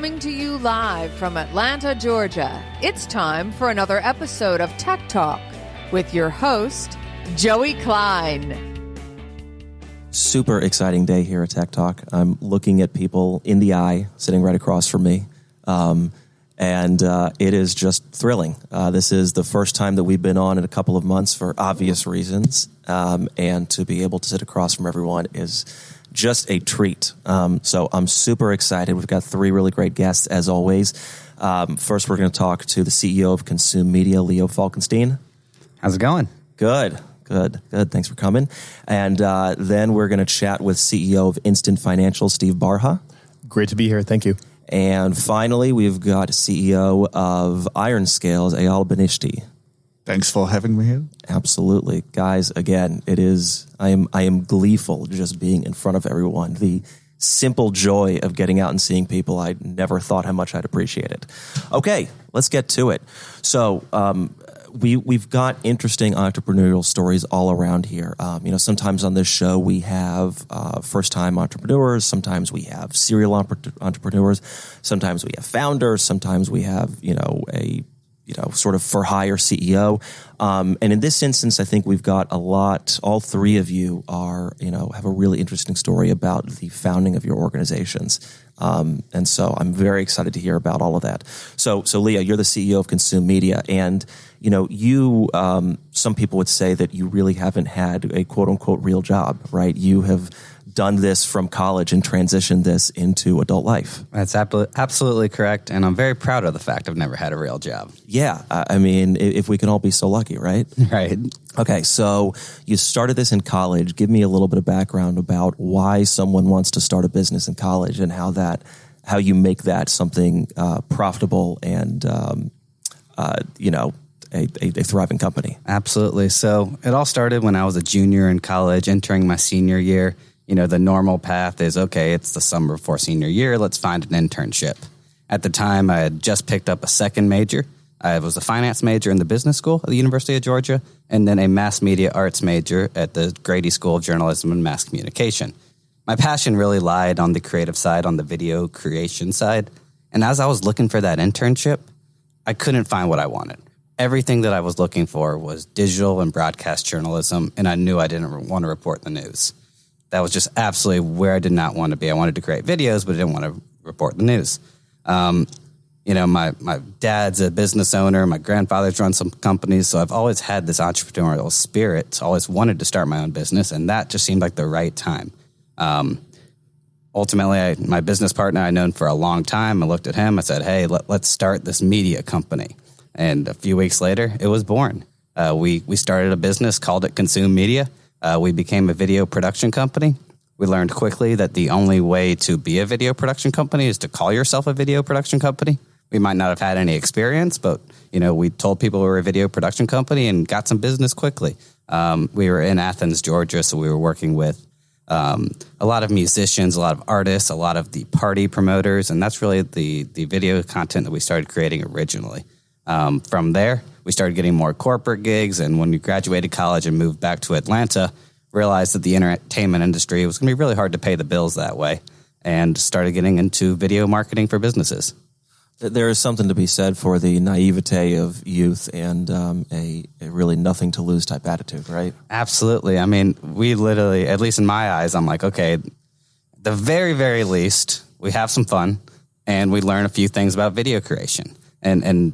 Coming to you live from Atlanta, Georgia, it's time for another episode of Tech Talk with your host, Joey Klein. Super exciting day here at Tech Talk. I'm looking at people in the eye sitting right across from me, and it is just thrilling. This is the first time that we've been on in a couple of months for obvious reasons, and to be able to sit across from everyone is just a treat. So I'm super excited. We've got three really great guests, as always. First, we're going to talk to the CEO of Consume Media, Leo Falkenstein. How's it going? Good. Thanks for coming. And then we're going to chat with CEO of Instant Financial, Steve Barha. Great to be here. Thank you. And finally, we've got CEO of IRONSCALES, Eyal Benishti. Thanks for having me here. Absolutely. Guys, again, I am gleeful just being in front of everyone. The simple joy of getting out and seeing people, I never thought how much I'd appreciate it. Okay, let's get to it. So we've got interesting entrepreneurial stories all around here. Sometimes on this show we have first-time entrepreneurs. Sometimes we have serial entrepreneurs. Sometimes we have founders. Sometimes we have, a sort of for hire CEO. And in this instance, I think we've got all three of you have a really interesting story about the founding of your organizations. And so I'm very excited to hear about all of that. So Leah, you're the CEO of Consume Media, and some people would say that you really haven't had a quote unquote real job, right? You have done this from college and transitioned this into adult life. That's absolutely correct, and I'm very proud of the fact I've never had a real job. Yeah, I mean, if we can all be so lucky, right? Right. Okay, so you started this in college. Give me a little bit of background about why someone wants to start a business in college and how you make that something profitable and a thriving company. Absolutely. So it all started when I was a junior in college, entering my senior year. The normal path is, okay, it's the summer before senior year. Let's find an internship. At the time, I had just picked up a second major. I was a finance major in the business school at the University of Georgia, and then a mass media arts major at the Grady School of Journalism and Mass Communication. My passion really lied on the creative side, on the video creation side. And as I was looking for that internship, I couldn't find what I wanted. Everything that I was looking for was digital and broadcast journalism, and I knew I didn't want to report the news. That was just absolutely where I did not want to be. I wanted to create videos, but I didn't want to report the news. My dad's a business owner. My grandfather's run some companies, so I've always had this entrepreneurial spirit. Always wanted to start my own business, and that just seemed like the right time. Ultimately, my business partner I'd known for a long time. I looked at him. I said, "Hey, let's start this media company." And a few weeks later, it was born. We started a business, called it Consume Media. We became a video production company. We learned quickly that the only way to be a video production company is to call yourself a video production company. We might not have had any experience, but we told people we were a video production company and got some business quickly. We were in Athens, Georgia, so we were working with a lot of musicians, a lot of artists, a lot of the party promoters, and that's really the video content that we started creating originally. From there, we started getting more corporate gigs, and when we graduated college and moved back to Atlanta, realized that the entertainment industry was going to be really hard to pay the bills that way, and started getting into video marketing for businesses. There is something to be said for the naivete of youth and a really nothing to lose type attitude, right? Absolutely. I mean, we literally, at least in my eyes, I'm like, okay, the very, very least, we have some fun, and we learn a few things about video creation. And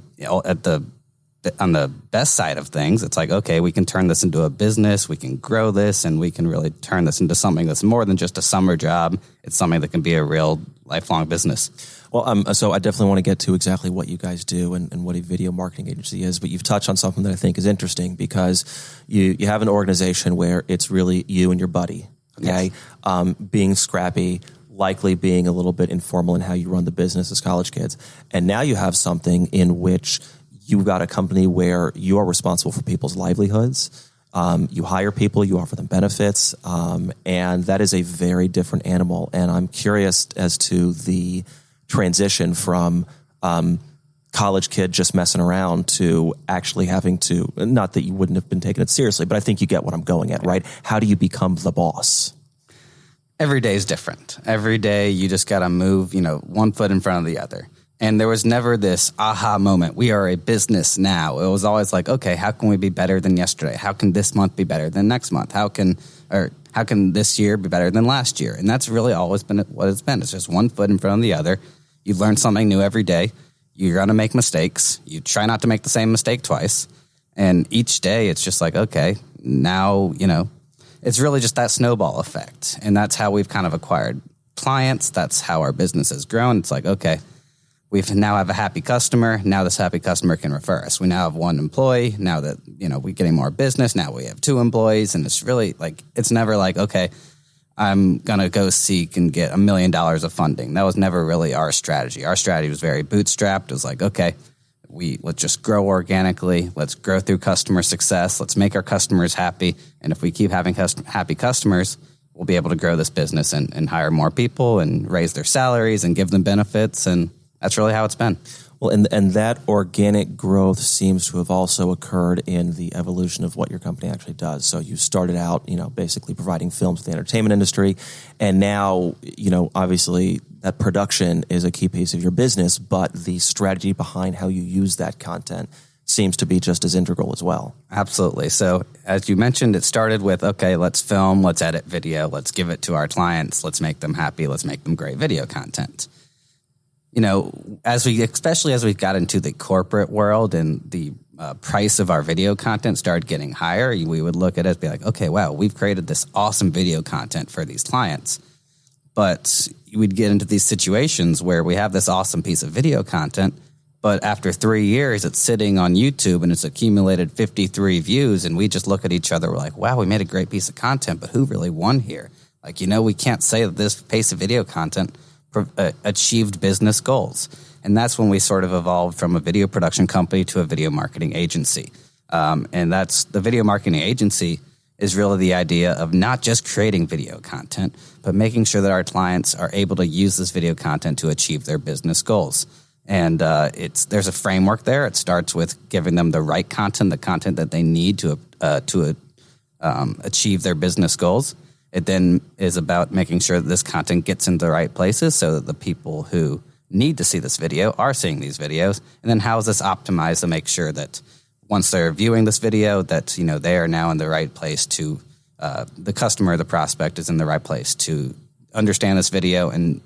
on the best side of things, it's like, okay, we can turn this into a business, we can grow this, and we can really turn this into something that's more than just a summer job. It's something that can be a real lifelong business. Well, so I definitely want to get to exactly what you guys do and what a video marketing agency is, but you've touched on something that I think is interesting because you have an organization where it's really you and your buddy, okay? Yes. Being scrappy, likely being a little bit informal in how you run the business as college kids. And now you have something in which you've got a company where you are responsible for people's livelihoods. You hire people, you offer them benefits, and that is a very different animal. And I'm curious as to the transition from college kid just messing around to actually having to, not that you wouldn't have been taking it seriously, but I think you get what I'm going at, right? How do you become the boss? every day is different. Every day you just got to move, one foot in front of the other. And there was never this aha moment. We are a business now. It was always like, okay, how can we be better than yesterday? How can this month be better than next month? How can this year be better than last year? And that's really always been what it's been. It's just one foot in front of the other. You learn something new every day. You're going to make mistakes. You try not to make the same mistake twice. And each day it's just like, okay, now, it's really just that snowball effect. And that's how we've kind of acquired clients. That's how our business has grown. It's like, okay, we now have a happy customer. Now this happy customer can refer us. We now have one employee. Now that, we're getting more business. Now we have 2 employees. And it's really like, it's never like, okay, I'm going to go seek and get $1 million of funding. That was never really our strategy. Our strategy was very bootstrapped. It was like, okay, let's just grow organically. Let's grow through customer success. Let's make our customers happy. And if we keep having happy customers, we'll be able to grow this business and hire more people and raise their salaries and give them benefits. And that's really how it's been. Well, and that organic growth seems to have also occurred in the evolution of what your company actually does. So you started out, basically providing films to the entertainment industry, and now, obviously that production is a key piece of your business, but the strategy behind how you use that content seems to be just as integral as well. Absolutely. So as you mentioned, it started with, okay, let's film, let's edit video, let's give it to our clients, let's make them happy, let's make them great video content. Especially as we got into the corporate world and the price of our video content started getting higher, we would look at it and be like, okay, wow, we've created this awesome video content for these clients. But we'd get into these situations where we have this awesome piece of video content, but after 3 years, it's sitting on YouTube and it's accumulated 53 views. And we just look at each other, we're like, wow, we made a great piece of content, but who really won here? Like, we can't say that this piece of video content achieved business goals. And that's when we sort of evolved from a video production company to a video marketing agency. And that's the video marketing agency is really the idea of not just creating video content, but making sure that our clients are able to use this video content to achieve their business goals. And there's a framework there. It starts with giving them the right content, the content that they need to achieve their business goals. It then is about making sure that this content gets into the right places so that the people who need to see this video are seeing these videos. And then how is this optimized to make sure that once they're viewing this video that, they are now in the right place to, the customer, the prospect is in the right place to understand this video and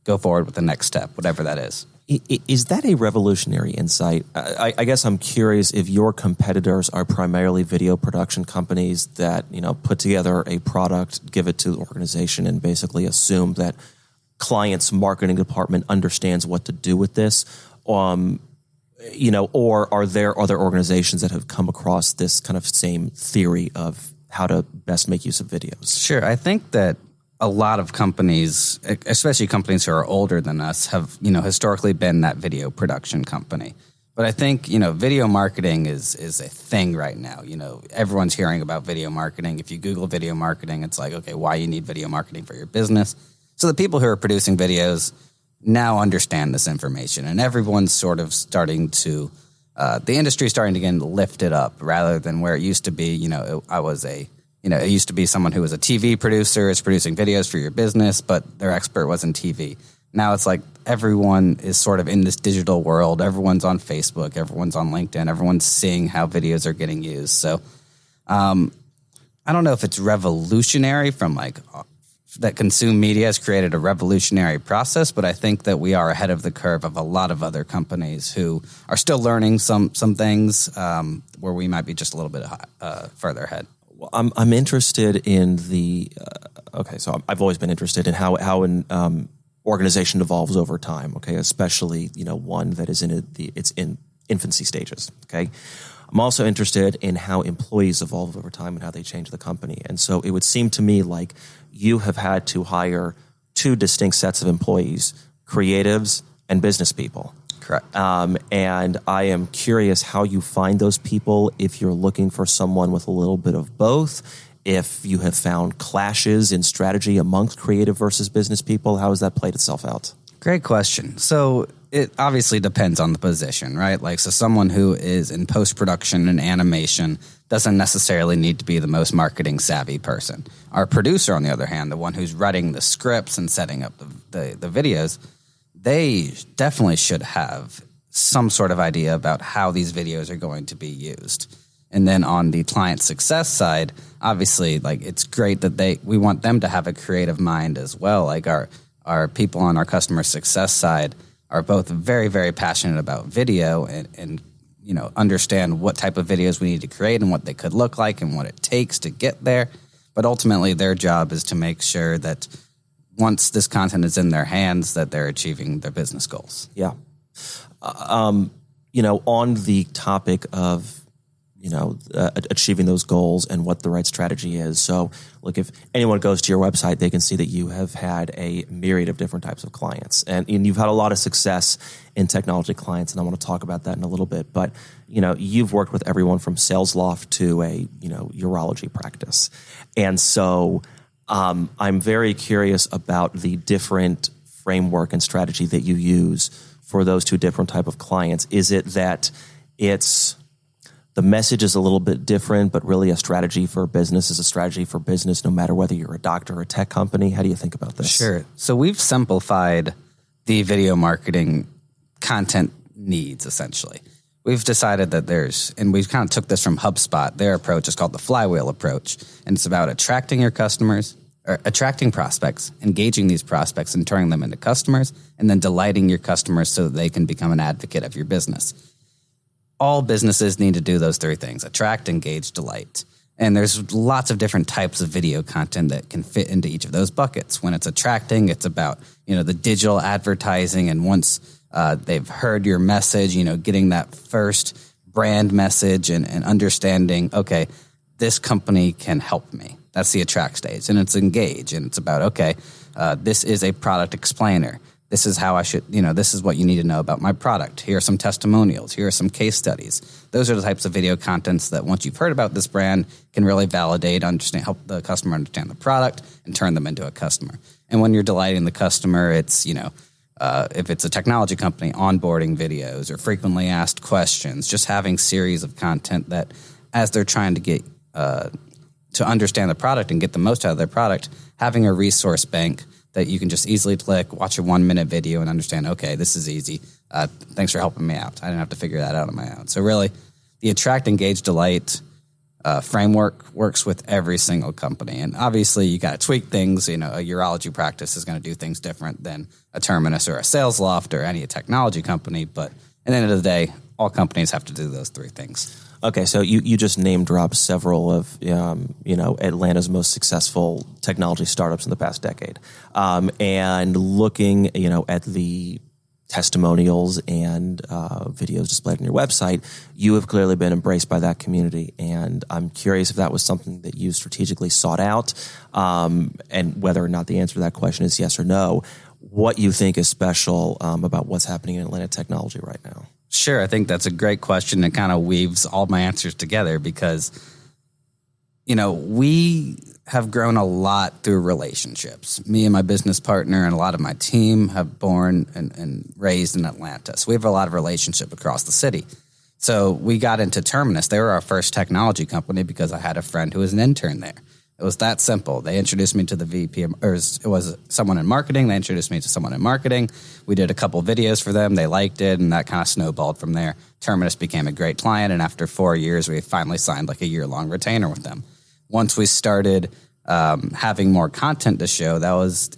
go forward with the next step, whatever that is. Is that a revolutionary insight? I guess I'm curious if your competitors are primarily video production companies that, put together a product, give it to the organization, and basically assume that client's marketing department understands what to do with this, or are there other organizations that have come across this kind of same theory of how to best make use of videos? Sure. I think that a lot of companies, especially companies who are older than us, have, historically been that video production company. But I think, video marketing is a thing right now. Everyone's hearing about video marketing. If you Google video marketing, it's like, okay, why you need video marketing for your business? So the people who are producing videos now understand this information, and everyone's sort of starting to, the industry is starting to get lifted up rather than where it used to be. It used to be someone who was a TV producer is producing videos for your business, but their expert was in TV. Now it's like everyone is sort of in this digital world. Everyone's on Facebook. Everyone's on LinkedIn. Everyone's seeing how videos are getting used. So I don't know if it's revolutionary from that consume media has created a revolutionary process, but I think that we are ahead of the curve of a lot of other companies who are still learning some things where we might be just a little bit further ahead. Well, I'm interested in so I've always been interested in how an organization evolves over time. Okay, especially one that is it's in infancy stages. Okay, I'm also interested in how employees evolve over time and how they change the company. And so it would seem to me like you have had to hire 2 distinct sets of employees: creatives and business people. Correct. And I am curious how you find those people, if you're looking for someone with a little bit of both, if you have found clashes in strategy amongst creative versus business people. How has that played itself out? Great question. So it obviously depends on the position, right? So someone who is in post-production and animation doesn't necessarily need to be the most marketing savvy person. Our producer, on the other hand, the one who's writing the scripts and setting up the videos, they definitely should have some sort of idea about how these videos are going to be used. And then on the client success side, obviously, like, it's great that we want them to have a creative mind as well. Like, our people on our customer success side are both very, very passionate about video and understand what type of videos we need to create and what they could look like and what it takes to get there. But ultimately, their job is to make sure that once this content is in their hands, that they're achieving their business goals. Yeah. On the topic of achieving those goals and what the right strategy is. So, look, if anyone goes to your website, they can see that you have had a myriad of different types of clients, and you've had a lot of success in technology clients, and I want to talk about that in a little bit. But, you've worked with everyone from SalesLoft to a, urology practice. And so I'm very curious about the different framework and strategy that you use for those two different type of clients. Is it that the message is a little bit different, but really a strategy for business is a strategy for business, no matter whether you're a doctor or a tech company? How do you think about this? Sure. So we've simplified the video marketing content needs, essentially. We've decided that and we kind of took this from HubSpot. Their approach is called the flywheel approach. And it's about attracting your customers, or attracting prospects, engaging these prospects and turning them into customers, and then delighting your customers so that they can become an advocate of your business. All businesses need to do those three things: attract, engage, delight. And there's lots of different types of video content that can fit into each of those buckets. When it's attracting, it's about, the digital advertising. And once they've heard your message, getting that first brand message and understanding, okay, this company can help me. That's the attract stage. And it's engage. And it's about, okay, this is a product explainer. This is how I should, this is what you need to know about my product. Here are some testimonials. Here are some case studies. Those are the types of video contents that once you've heard about this brand can really validate, understand, help the customer understand the product and turn them into a customer. And when you're delighting the customer, it's, if it's a technology company, onboarding videos or frequently asked questions, just having series of content that as they're trying to get to understand the product and get the most out of their product, having a resource bank that you can just easily click, watch a 1-minute video and understand, okay, this is easy. Thanks for helping me out. I didn't have to figure that out on my own. So really, the attract, engage, delight framework works with every single company. And obviously, you got to tweak things. A urology practice is going to do things different than a Terminus or a SalesLoft or any technology company. But at the end of the day, all companies have to do those three things. Okay, so you just name dropped several of Atlanta's most successful technology startups in the past decade, and looking at the testimonials and videos displayed on your website, you have clearly been embraced by that community, and I'm curious if that was something that you strategically sought out, and whether or not the answer to that question is yes or no. What you think is special about what's happening in Atlanta technology right now? Sure. I think that's a great question. It kind of weaves all my answers together because, we have grown a lot through relationships. Me and my business partner and a lot of my team have born and raised in Atlanta. So we have a lot of relationship across the city. So we got into Terminus. They were our first technology company because I had a friend who was an intern there. It was that simple. They introduced me to the VP, or it was someone in marketing. They introduced me to someone in marketing. We did a couple videos for them. They liked it, and that kind of snowballed from there. Terminus became a great client, and after 4 years, we finally signed like a year-long retainer with them. Once we started having more content to show,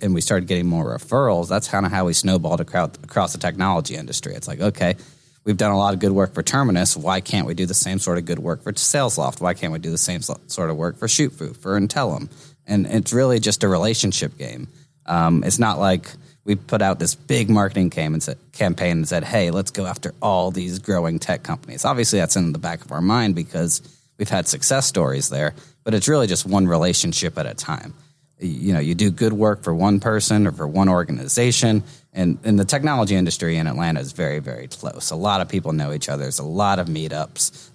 and we started getting more referrals, that's kind of how we snowballed across the technology industry. It's like, okay, we've done a lot of good work for Terminus. Why can't we do the same sort of good work for SalesLoft? Why can't we do the same sort of work for ShootFu, for Intellum? And it's really just a relationship game. It's not like we put out this big marketing campaign and said, hey, let's go after all these growing tech companies. Obviously, that's in the back of our mind because we've had success stories there, but it's really just one relationship at a time. You do good work for one person or for one organization. And in the technology industry in Atlanta is very, very close. A lot of people know each other. There's a lot of meetups.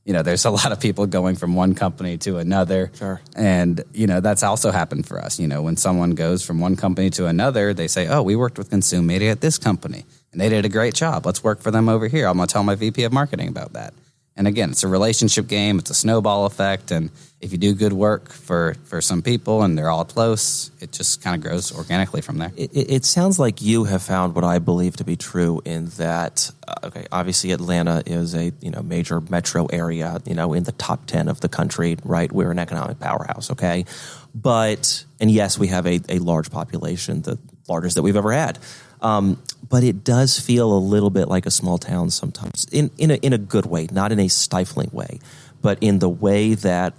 There's a lot of people going from one company to another. Sure. And, that's also happened for us. When someone goes from one company to another, they say, oh, we worked with Consume Media at this company, and they did a great job. Let's work for them over here. I'm going to tell my VP of marketing about that. And again, it's a relationship game. It's a snowball effect. And if you do good work for some people and they're all close, it just kind of grows organically from there. It sounds like you have found what I believe to be true in that, obviously Atlanta is a major metro area, in the top 10 of the country, right? We're an economic powerhouse, okay? And yes, we have a large population, the largest that we've ever had. But it does feel a little bit like a small town sometimes, in a good way, not in a stifling way, but in the way that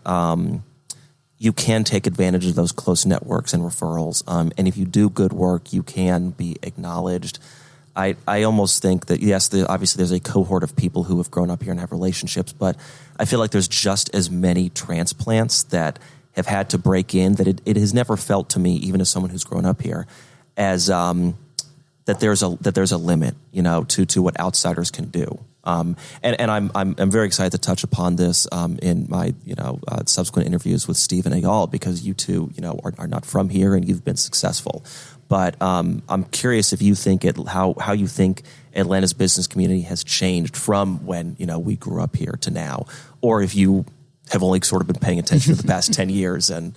you can take advantage of those close networks and referrals. And if you do good work, you can be acknowledged. I almost think that, yes, obviously there's a cohort of people who have grown up here and have relationships, but I feel like there's just as many transplants that have had to break in that it has never felt to me, even as someone who's grown up here, as that there's a limit, to what outsiders can do. And I'm very excited to touch upon this in my subsequent interviews with Steve and Eyal, because you two are not from here and you've been successful. But I'm curious if you think how you think Atlanta's business community has changed from when we grew up here to now, or if you have only sort of been paying attention to the past 10 years and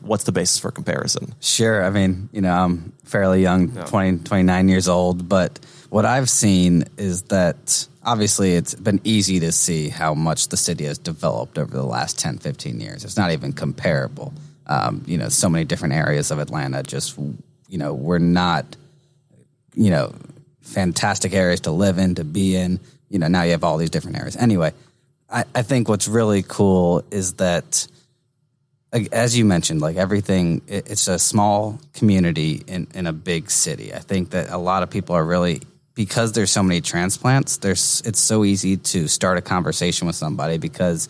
what's the basis for comparison? Sure. I mean, I'm fairly young, 20, 29 years old, but what I've seen is that obviously it's been easy to see how much the city has developed over the last 10, 15 years. It's not even comparable. So many different areas of Atlanta just, we're not, fantastic areas to live in, to be in. Now you have all these different areas. Anyway, I think what's really cool is that, as you mentioned, like everything, it's a small community in a big city. I think that a lot of people are really, because there's so many transplants, it's so easy to start a conversation with somebody because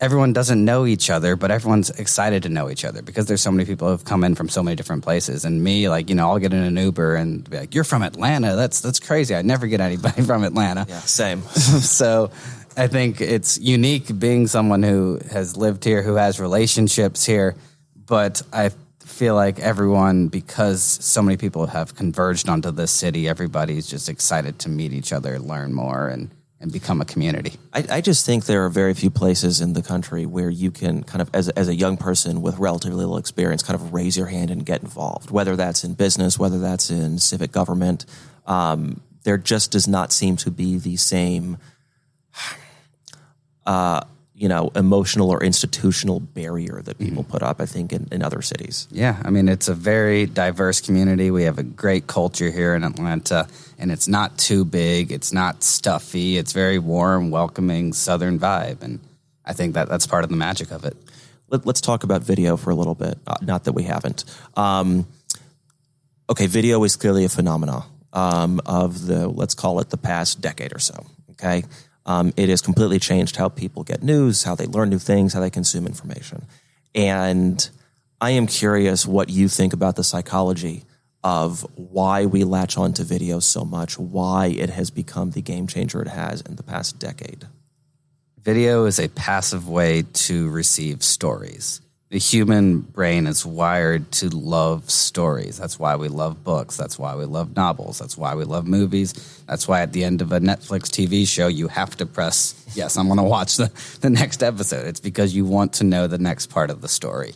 everyone doesn't know each other, but everyone's excited to know each other because there's so many people who have come in from so many different places. And me, I'll get in an Uber and be like, "You're from Atlanta? That's crazy. I never get anybody from Atlanta." Yeah, same. So I think it's unique being someone who has lived here, who has relationships here, but I feel like everyone, because so many people have converged onto this city, everybody's just excited to meet each other, learn more, and become a community. I just think there are very few places in the country where you can kind of, as a young person with relatively little experience, kind of raise your hand and get involved, whether that's in business, whether that's in civic government. There just does not seem to be the same emotional or institutional barrier that people put up, I think, in other cities. Yeah, I mean, it's a very diverse community. We have a great culture here in Atlanta, and it's not too big. It's not stuffy. It's very warm, welcoming, Southern vibe, and I think that's part of the magic of it. Let's talk about video for a little bit, not that we haven't. Video is clearly a phenomenon of let's call it the past decade or so, okay? It has completely changed how people get news, how they learn new things, how they consume information. And I am curious what you think about the psychology of why we latch on to video so much, why it has become the game changer it has in the past decade. Video is a passive way to receive stories. The human brain is wired to love stories. That's why we love books. That's why we love novels. That's why we love movies. That's why at the end of a Netflix TV show, you have to press, yes, I'm going to watch the next episode. It's because you want to know the next part of the story.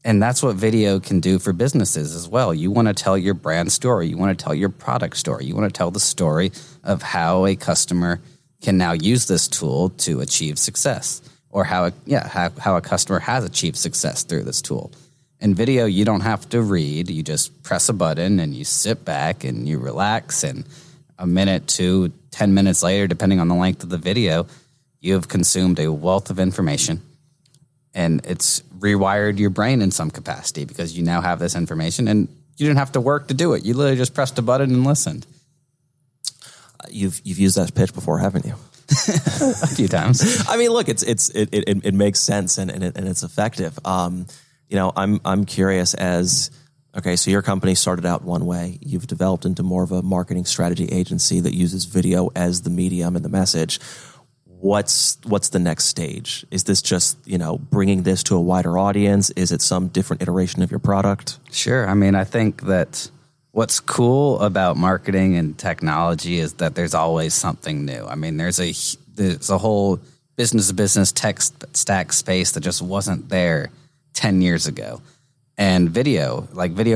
And that's what video can do for businesses as well. You want to tell your brand story. You want to tell your product story. You want to tell the story of how a customer can now use this tool to achieve success. Or how a customer has achieved success through this tool. In video, you don't have to read. You just press a button and you sit back and you relax. And a minute to 10 minutes later, depending on the length of the video, you have consumed a wealth of information. And it's rewired your brain in some capacity because you now have this information and you didn't have to work to do it. You literally just pressed a button and listened. You've used that pitch before, haven't you? A few times. I mean, look, it makes sense and it's effective. I'm curious so your company started out one way. You've developed into more of a marketing strategy agency that uses video as the medium and the message. What's the next stage? Is this just, bringing this to a wider audience? Is it some different iteration of your product? Sure. I mean, I think that what's cool about marketing and technology is that there's always something new. I mean, there's there's a whole business-to-business tech stack space that just wasn't there 10 years ago. And video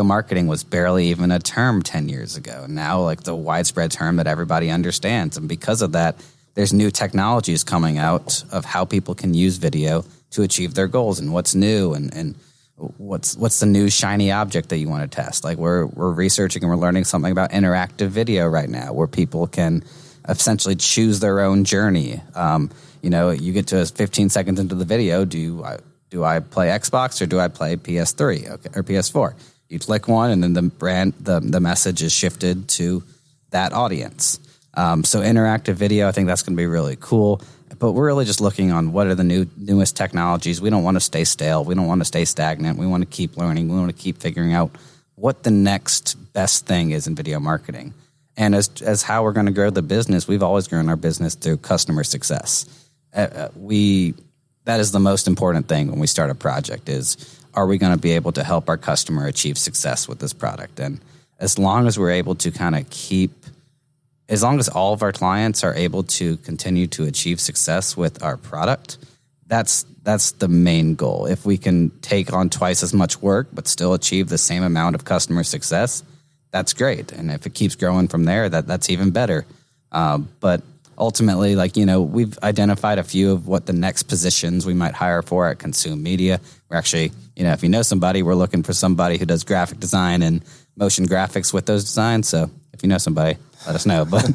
marketing was barely even a term 10 years ago. Now, like the widespread term that everybody understands. And because of that, there's new technologies coming out of how people can use video to achieve their goals and what's new and what's the new shiny object that you want to test. Like we're researching and we're learning something about interactive video right now where people can essentially choose their own journey. You get to 15 seconds into the video, do I play Xbox or do I play PS3 or PS4? You click one, and then the message is shifted to that audience. So interactive video, I think that's going to be really cool. But we're really just looking on what are the newest technologies. We don't want to stay stale. We don't want to stay stagnant. We want to keep learning. We want to keep figuring out what the next best thing is in video marketing. And as how we're going to grow the business, we've always grown our business through customer success. That is the most important thing when we start a project is, are we going to be able to help our customer achieve success with this product? And as long as we're able to as long as all of our clients are able to continue to achieve success with our product, that's the main goal. If we can take on twice as much work but still achieve the same amount of customer success, that's great. And if it keeps growing from there, that's even better. But ultimately, we've identified a few of what the next positions we might hire for at Consume Media. We're actually, if you know somebody, we're looking for somebody who does graphic design and motion graphics with those designs. So if you know somebody, let us know. But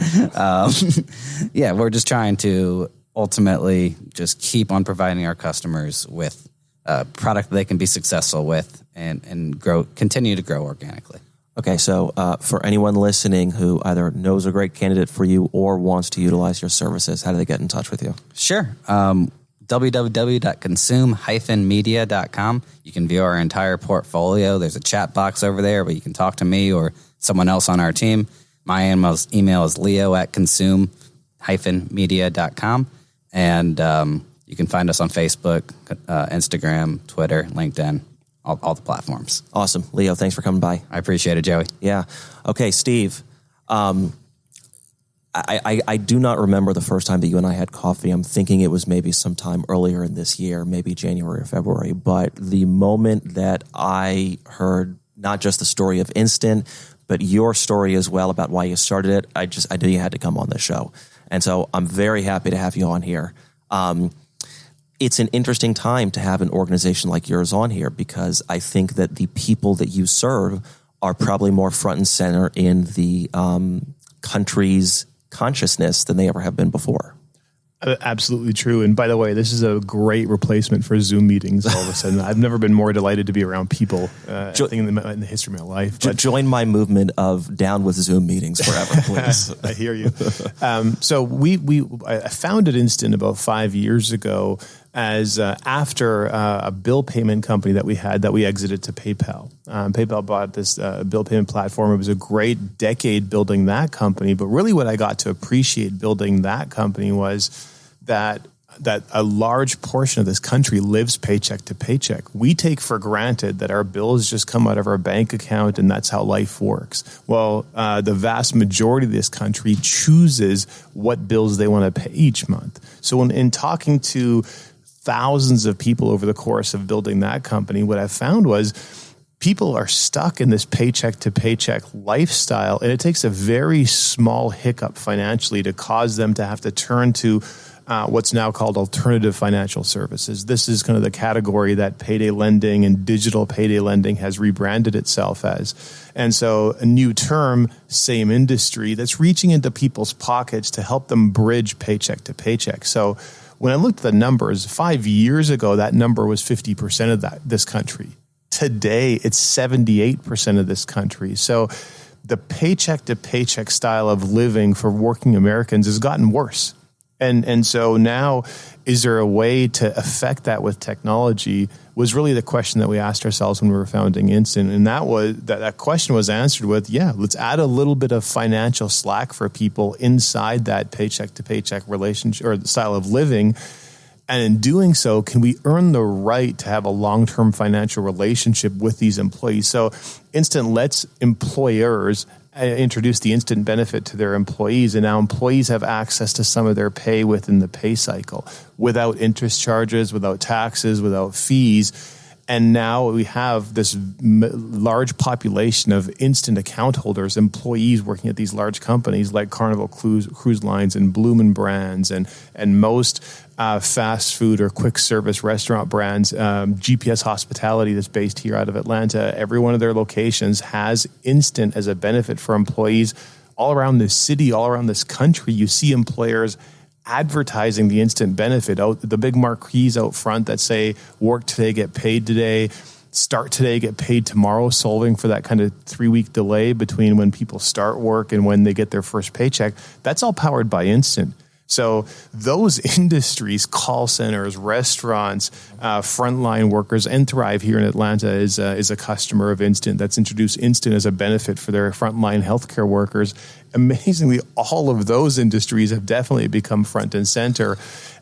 we're just trying to ultimately just keep on providing our customers with a product that they can be successful with and continue to grow organically. Okay, so for anyone listening who either knows a great candidate for you or wants to utilize your services, how do they get in touch with you? Sure. www.consume-media.com. You can view our entire portfolio. There's a chat box over there where you can talk to me or someone else on our team. My email is leo@consume-media.com. And you can find us on Facebook, Instagram, Twitter, LinkedIn. All the platforms. Awesome. Leo, thanks for coming by. I appreciate it, Joey. Yeah. Okay, Steve, I do not remember the first time that you and I had coffee. I'm thinking it was maybe sometime earlier in this year, maybe January or February. But the moment that I heard not just the story of Instant, but your story as well about why you started it, I knew you had to come on this show. And so I'm very happy to have you on here. It's an interesting time to have an organization like yours on here because I think that the people that you serve are probably more front and center in the country's consciousness than they ever have been before. Absolutely true. And by the way, this is a great replacement for Zoom meetings all of a sudden. I've never been more delighted to be around people in the history of my life. But join my movement of down with Zoom meetings forever, please. I hear you. So I founded Instant about 5 years ago as after a bill payment company that we had that we exited to PayPal. PayPal bought this bill payment platform. It was a great decade building that company. But really what I got to appreciate building that company was that a large portion of this country lives paycheck to paycheck. We take for granted that our bills just come out of our bank account and that's how life works. Well, the vast majority of this country chooses what bills they want to pay each month. So in talking to thousands of people over the course of building that company, what I found was people are stuck in this paycheck to paycheck lifestyle, and it takes a very small hiccup financially to cause them to have to turn to what's now called alternative financial services. This is kind of the category that payday lending and digital payday lending has rebranded itself as. And so a new term, same industry, that's reaching into people's pockets to help them bridge paycheck to paycheck. So when I looked at the numbers, 5 years ago, that number was 50% of this country. Today, it's 78% of this country. So the paycheck to paycheck style of living for working Americans has gotten worse. And so now, is there a way to affect that with technology was really the question that we asked ourselves when we were founding Instant. And that question was answered with, let's add a little bit of financial slack for people inside that paycheck to paycheck relationship or style of living. And in doing so, can we earn the right to have a long-term financial relationship with these employees? So Instant lets employers introduced the instant benefit to their employees, and now employees have access to some of their pay within the pay cycle without interest charges, without taxes, without fees. And now we have this large population of instant account holders, employees working at these large companies like Carnival Cruise Lines and Bloomin' Brands and most fast food or quick service restaurant brands. GPS Hospitality that's based here out of Atlanta, every one of their locations has instant as a benefit for employees all around this city, all around this country. You see employers advertising the instant benefit out, the big marquees out front that say work today, get paid today, start today, get paid tomorrow, solving for that kind of 3-week delay between when people start work and when they get their first paycheck. That's all powered by instant. So those industries, call centers, restaurants, frontline workers, and Thrive here in Atlanta is a customer of Instant that's introduced Instant as a benefit for their frontline healthcare workers. Amazingly, all of those industries have definitely become front and center.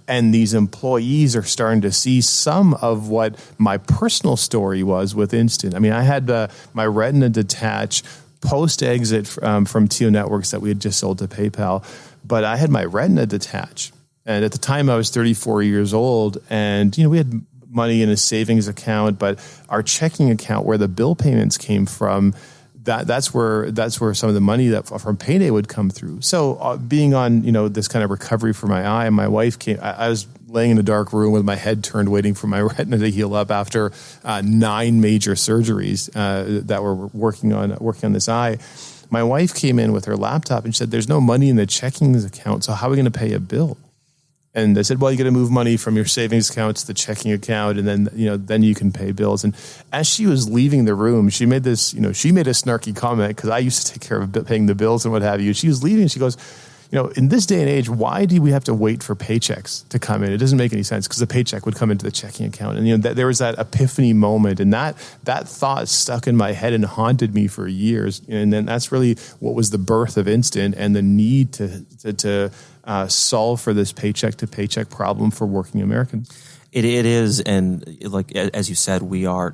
And these employees are starting to see some of what my personal story was with Instant. I mean, I had my retina detach post-exit from TO Networks that we had just sold to PayPal. But I had my retina detached. And at the time I was 34 years old, and we had money in a savings account, but our checking account where the bill payments came from, that's where some of the money that from payday would come through. So being on, this kind of recovery for my eye, my wife came, I was laying in a dark room with my head turned waiting for my retina to heal up after 9 major surgeries that were working on this eye. My wife came in with her laptop and said, there's no money in the checking account, so how are we going to pay a bill? And they said, well, you got to move money from your savings account to the checking account, and then you can pay bills. And as she was leaving the room, she made this, she made a snarky comment, because I used to take care of paying the bills and what have you. She was leaving and she goes, in this day and age, why do we have to wait for paychecks to come in? It doesn't make any sense, because the paycheck would come into the checking account. And there was that epiphany moment, and that thought stuck in my head and haunted me for years. And then that's really what was the birth of Instant and the need to solve for this paycheck to paycheck problem for working Americans. It is, and like as you said, we are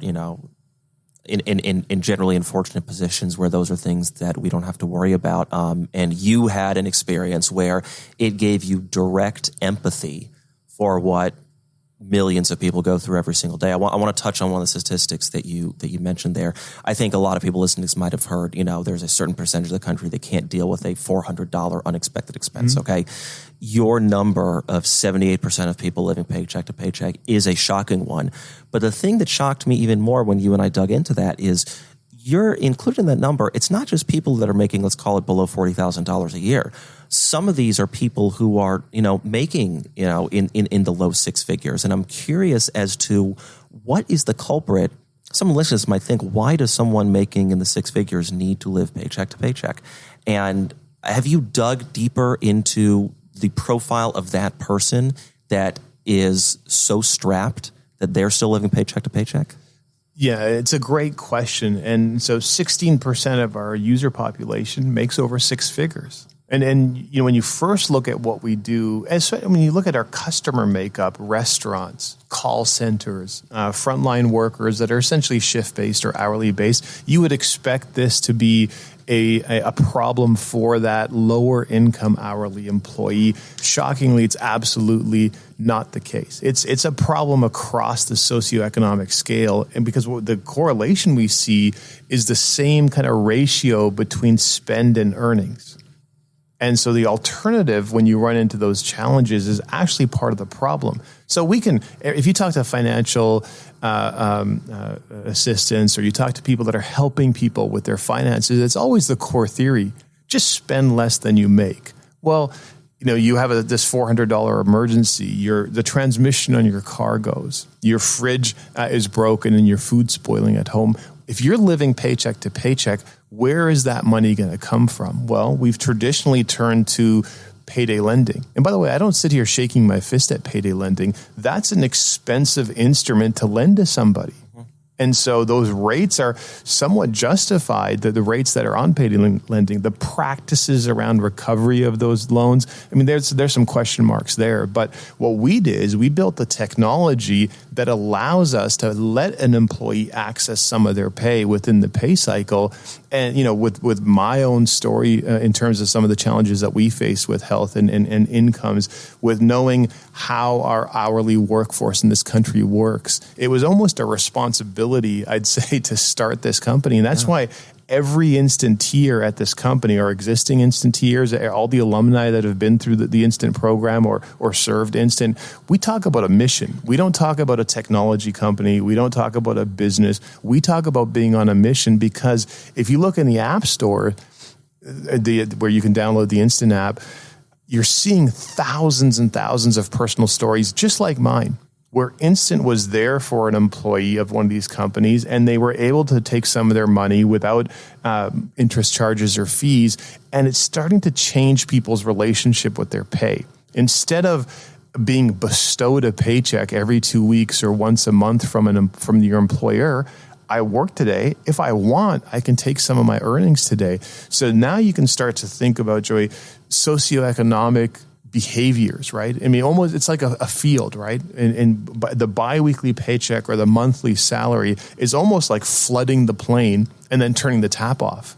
in generally unfortunate positions where those are things that we don't have to worry about. And you had an experience where it gave you direct empathy for what millions of people go through every single day. I want to touch on one of the statistics that you mentioned there. I think a lot of people listening to this might have heard, there's a certain percentage of the country that can't deal with a $400 unexpected expense, okay? Your number of 78% of people living paycheck to paycheck is a shocking one. But the thing that shocked me even more when you and I dug into that is you're included in that number. It's not just people that are making, let's call it below $40,000 a year. Some of these are people who are, making, in the low 6 figures. And I'm curious as to what is the culprit. Some listeners might think, why does someone making in the 6 figures need to live paycheck to paycheck? And have you dug deeper into the profile of that person that is so strapped that they're still living paycheck to paycheck? Yeah, it's a great question. And so 16% of our user population makes over 6 figures. And when you first look at what we do, when you look at our customer makeup, restaurants, call centers, frontline workers that are essentially shift-based or hourly-based, you would expect this to be a problem for that lower income hourly employee. Shockingly, it's absolutely not the case. It's a problem across the socioeconomic scale, and because the correlation we see is the same kind of ratio between spend and earnings. And so the alternative when you run into those challenges is actually part of the problem. So we can, if you talk to financial assistants or you talk to people that are helping people with their finances, it's always the core theory. Just spend less than you make. Well, you have this $400 emergency. The transmission on your car goes. Your fridge is broken and your food's spoiling at home. If you're living paycheck to paycheck, where is that money going to come from? Well, we've traditionally turned to payday lending. And by the way, I don't sit here shaking my fist at payday lending. That's an expensive instrument to lend to somebody. And so those rates are somewhat justified, the rates that are on payday lending, the practices around recovery of those loans. I mean, there's some question marks there. But what we did is we built the technology that allows us to let an employee access some of their pay within the pay cycle. And, with my own story in terms of some of the challenges that we face with health and incomes, with knowing how our hourly workforce in this country works, it was almost a responsibility, I'd say, to start this company. And that's why every instantier at this company, or existing instantiers, all the alumni that have been through the Instant program or served Instant, we talk about a mission. We don't talk about a technology company. We don't talk about a business. We talk about being on a mission, because if you look in the App Store, where you can download the Instant app, you're seeing thousands and thousands of personal stories just like mine, where Instant was there for an employee of one of these companies, and they were able to take some of their money without interest charges or fees, and it's starting to change people's relationship with their pay. Instead of being bestowed a paycheck every 2 weeks or once a month from your employer, I work today. If I want, I can take some of my earnings today. So now you can start to think about, Joey, socioeconomic behaviors, right? I mean, almost it's like a field, right? And the biweekly paycheck or the monthly salary is almost like flooding the plane and then turning the tap off.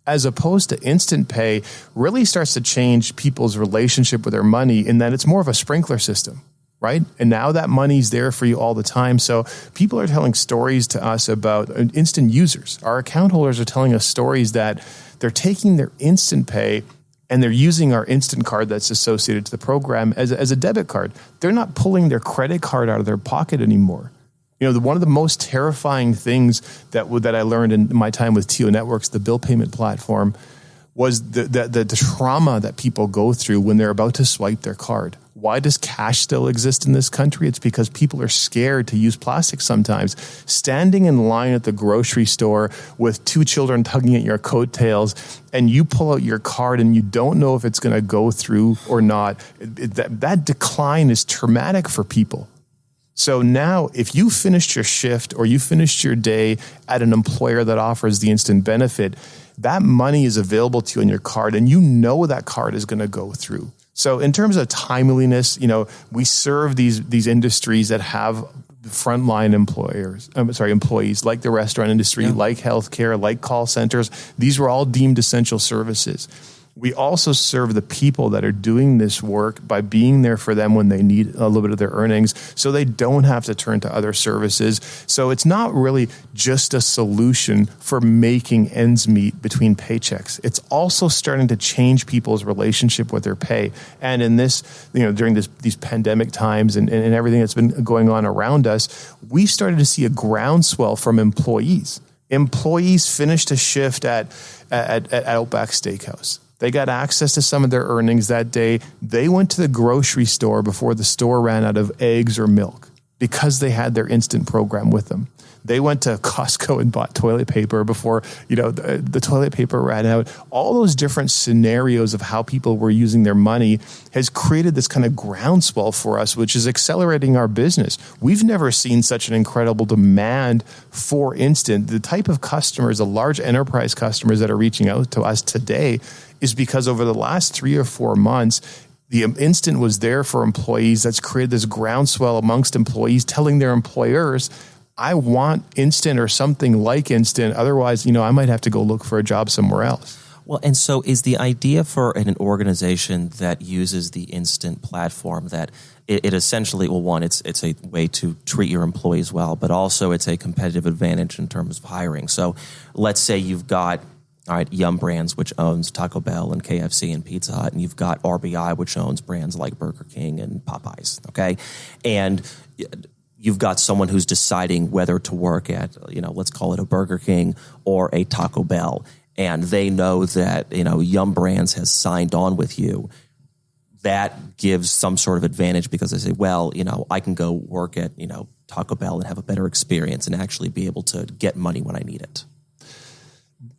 As opposed to Instant Pay really starts to change people's relationship with their money, in that it's more of a sprinkler system, right? And now that money's there for you all the time. So people are telling stories to us about Instant users. Our account holders are telling us stories that they're taking their Instant Pay and they're using our Instant card that's associated to the program as a debit card. They're not pulling their credit card out of their pocket anymore. One of the most terrifying things that I learned in my time with TO Networks, the bill payment platform, was the trauma that people go through when they're about to swipe their card. Why does cash still exist in this country? It's because people are scared to use plastic sometimes. Standing in line at the grocery store with two children tugging at your coattails, and you pull out your card and you don't know if it's going to go through or not, that decline is traumatic for people. So now, if you finished your shift or you finished your day at an employer that offers the Instant benefit, that money is available to you on your card, and you know that card is going to go through. So in terms of timeliness, we serve these industries that have frontline employees, like the restaurant industry, like healthcare, like call centers. These were all deemed essential services. We also serve the people that are doing this work by being there for them when they need a little bit of their earnings, so they don't have to turn to other services. So it's not really just a solution for making ends meet between paychecks. It's also starting to change people's relationship with their pay. And in this, during these pandemic times and everything that's been going on around us, we started to see a groundswell from employees. Employees finished a shift at Outback Steakhouse. They got access to some of their earnings that day. They went to the grocery store before the store ran out of eggs or milk because they had their Instant program with them. They went to Costco and bought toilet paper before, the toilet paper ran out. All those different scenarios of how people were using their money has created this kind of groundswell for us, which is accelerating our business. We've never seen such an incredible demand for Instant. The type of customers, the large enterprise customers that are reaching out to us today, is because over the last 3 or 4 months, the Instant was there for employees. That's created this groundswell amongst employees telling their employers, I want Instant or something like Instant. Otherwise, I might have to go look for a job somewhere else. Well, and so is the idea for an organization that uses the Instant platform that it essentially, well, one, it's a way to treat your employees well, but also it's a competitive advantage in terms of hiring. So let's say you've got, all right, Yum Brands, which owns Taco Bell and KFC and Pizza Hut, and you've got RBI, which owns brands like Burger King and Popeyes, okay? And you've got someone who's deciding whether to work at, let's call it a Burger King or a Taco Bell, and they know that, Yum Brands has signed on with you. That gives some sort of advantage because they say, well, I can go work at, Taco Bell and have a better experience and actually be able to get money when I need it.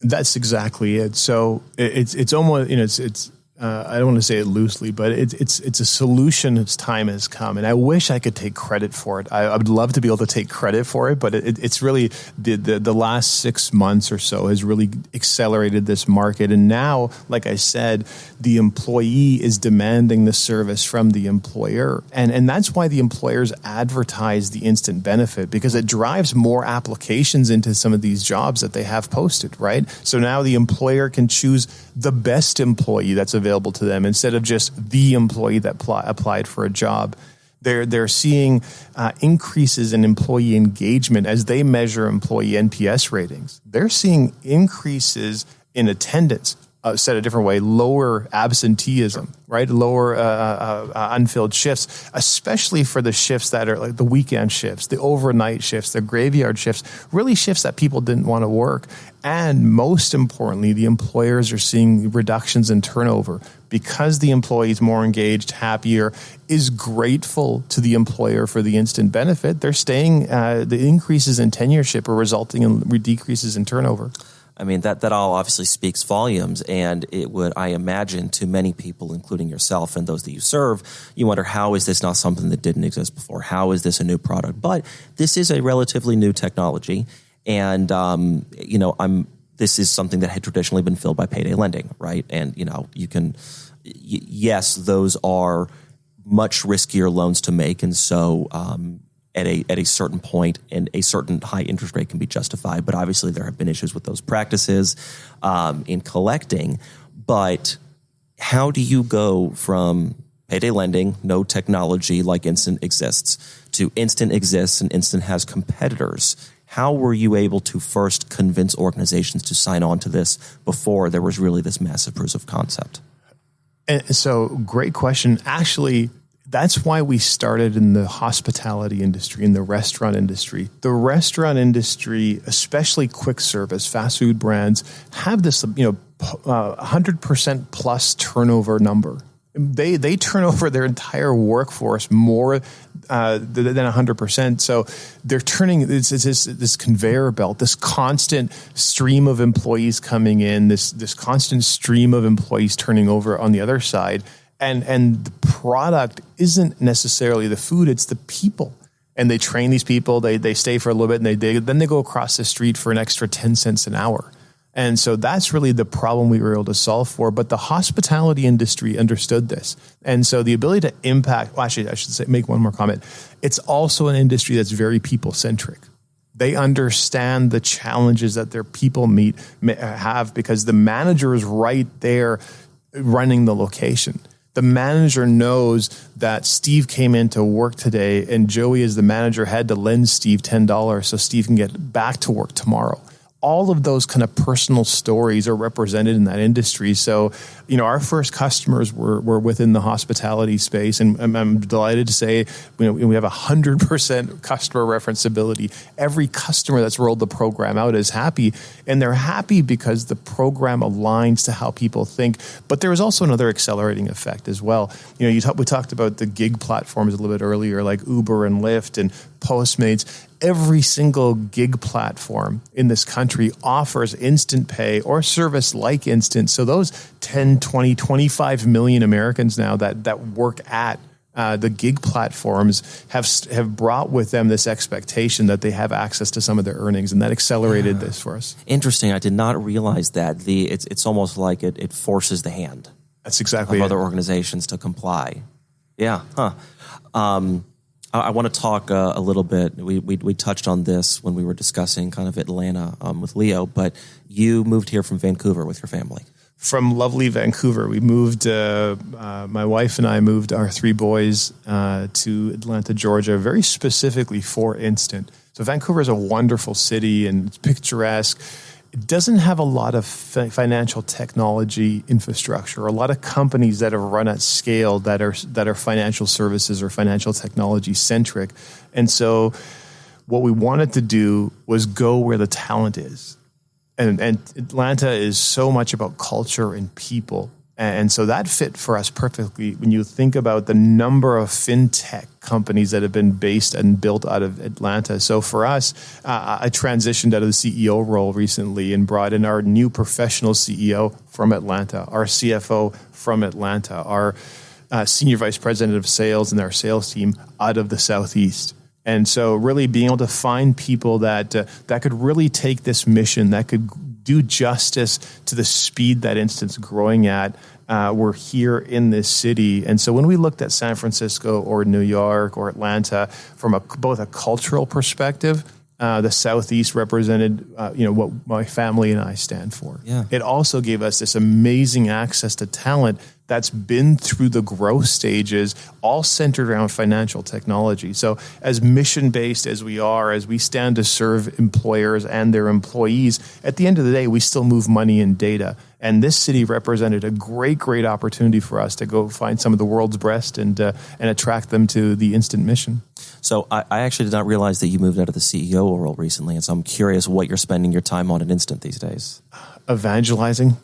That's exactly it. So it's almost, it's I don't want to say it loosely, but it's a solution. Its time has come, and I wish I could take credit for it. I would love to be able to take credit for it, but it's really the last 6 months or so has really accelerated this market. And now, like I said, the employee is demanding the service from the employer, and that's why the employers advertise the instant benefit, because it drives more applications into some of these jobs that they have posted, right? So now the employer can choose the best employee that's available to them instead of just the employee that applied for a job. They're seeing increases in employee engagement as they measure employee NPS ratings. They're seeing increases in attendance. Said a different way, lower absenteeism, right? Lower unfilled shifts, especially for the shifts that are like the weekend shifts, the overnight shifts, the graveyard shifts, really shifts that people didn't want to work. And most importantly, the employers are seeing reductions in turnover because the employee is more engaged, happier, is grateful to the employer for the instant benefit. They're staying, the increases in tenureship are resulting in decreases in turnover. I mean, that all obviously speaks volumes, and it would, I imagine, to many people, including yourself and those that you serve, you wonder, how is this not something that didn't exist before? How is this a new product? But this is a relatively new technology, and, this is something that had traditionally been filled by payday lending, right? And, you can, yes, those are much riskier loans to make, and so at a certain point, and a certain high interest rate can be justified. But obviously, there have been issues with those practices in collecting. But how do you go from payday lending, no technology like Instant exists, to Instant exists and Instant has competitors? How were you able to first convince organizations to sign on to this before there was really this massive proof of concept? And so, great question. Actually, that's why we started in the hospitality industry, in the restaurant industry. The restaurant industry, especially quick service, fast food brands, have this 100% plus turnover number. They turn over their entire workforce more than 100%. So they're turning this conveyor belt, this constant stream of employees coming in, this constant stream of employees turning over on the other side. And the product isn't necessarily the food, it's the people. And they train these people, they stay for a little bit, and then they go across the street for an extra 10 cents an hour. And so that's really the problem we were able to solve for. But the hospitality industry understood this. And so the ability to impact, well, actually, I should say, make one more comment. It's also an industry that's very people-centric. They understand the challenges that their people have because the manager is right there running the location. The manager knows that Steve came into work today and Joey, as the manager, had to lend Steve $10 so Steve can get back to work tomorrow. All of those kind of personal stories are represented in that industry. So, our first customers were within the hospitality space, and I'm delighted to say, we have 100% customer referenceability. Every customer that's rolled the program out is happy, and they're happy because the program aligns to how people think. But there was also another accelerating effect as well. We talked about the gig platforms a little bit earlier, like Uber and Lyft and Postmates. Every single gig platform in this country offers instant pay or service like Instant. So those 10, 20, 25 million Americans now that work at the gig platforms have brought with them this expectation that they have access to some of their earnings, and that accelerated this for us. Interesting. I did not realize that. It's almost like it forces the hand. That's exactly of it. Other organizations to comply. Yeah. Huh. I want to talk a little bit. We touched on this when we were discussing kind of Atlanta with Leo, but you moved here from Vancouver with your family. From lovely Vancouver, we moved. My wife and I moved our three boys to Atlanta, Georgia, very specifically for Instant. So Vancouver is a wonderful city and it's picturesque. It doesn't have a lot of financial technology infrastructure, a lot of companies that have run at scale that are financial services or financial technology centric. And so what we wanted to do was go where the talent is. And Atlanta is so much about culture and people. And so that fit for us perfectly when you think about the number of fintech companies that have been based and built out of Atlanta. So for us, I transitioned out of the CEO role recently and brought in our new professional CEO from Atlanta, our CFO from Atlanta, our senior vice president of sales and our sales team out of the Southeast. And so really being able to find people that could really take this mission, that could do justice to the speed that Instant's growing at, we're here in this city. And so when we looked at San Francisco or New York or Atlanta from both a cultural perspective, the Southeast represented, what my family and I stand for. Yeah. It also gave us this amazing access to talent that's been through the growth stages, all centered around financial technology. So as mission-based as we are, as we stand to serve employers and their employees, at the end of the day, we still move money and data. And this city represented a great opportunity for us to go find some of the world's best and attract them to the Instant mission. So I actually did not realize that you moved out of the CEO role recently, and so I'm curious what you're spending your time on at Instant these days. Evangelizing.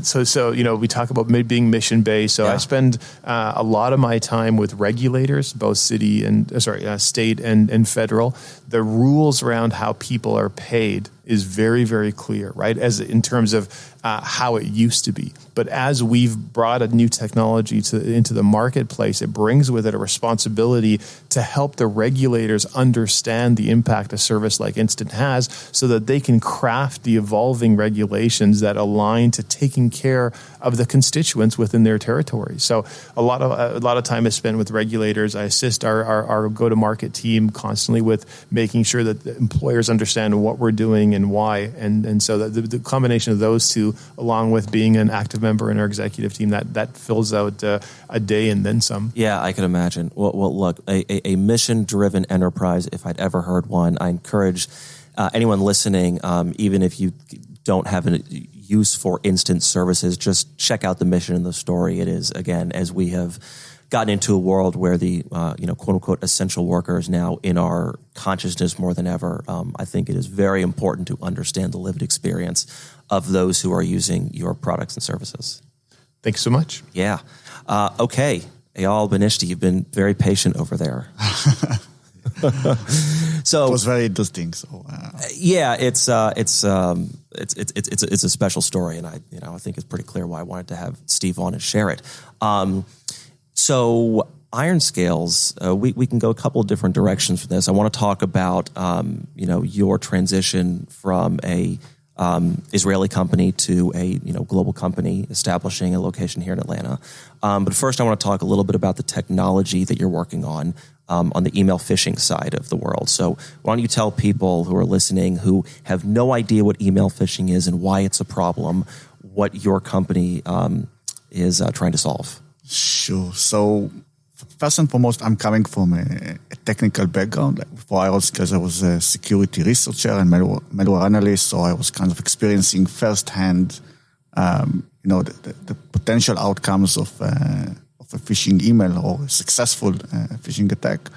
So we talk about being mission-based. So I spend a lot of my time with regulators, both state and federal. The rules around how people are paid is very, very clear, right? As in terms of how it used to be. But as we've brought a new technology into the marketplace, it brings with it a responsibility to help the regulators understand the impact a service like Instant has so that they can craft the evolving regulations that align to taking care of the constituents within their territory. So a lot of time is spent with regulators. I assist our go-to-market team constantly with making sure that the employers understand what we're doing and why. And so that the combination of those two, along with being an active member in our executive team, that fills out a day and then some. Yeah, I can imagine. Well look, a mission-driven enterprise, if I'd ever heard one, I encourage anyone listening, even if you don't have a use for Instant services, just check out the mission and the story. It is, again, as we have gotten into a world where the quote unquote essential worker is now in our consciousness more than ever. I think it is very important to understand the lived experience of those who are using your products and services. Thanks so much. Yeah. Okay. Eyal Benishti, you've been very patient over there. So it was very interesting. So yeah, it's a special story, and I think it's pretty clear why I wanted to have Steve on and share it. So IRONSCALES, we can go a couple of different directions for this. I want to talk about your transition from a Israeli company to a global company, establishing a location here in Atlanta. But first, I want to talk a little bit about the technology that you're working on the email phishing side of the world. So why don't you tell people who are listening who have no idea what email phishing is and why it's a problem, what your company is trying to solve? Sure. So first and foremost, I'm coming from a technical background. Like before IRONSCALES, I was a security researcher and malware analyst, so I was kind of experiencing firsthand, the potential outcomes of a phishing email or a successful phishing attack.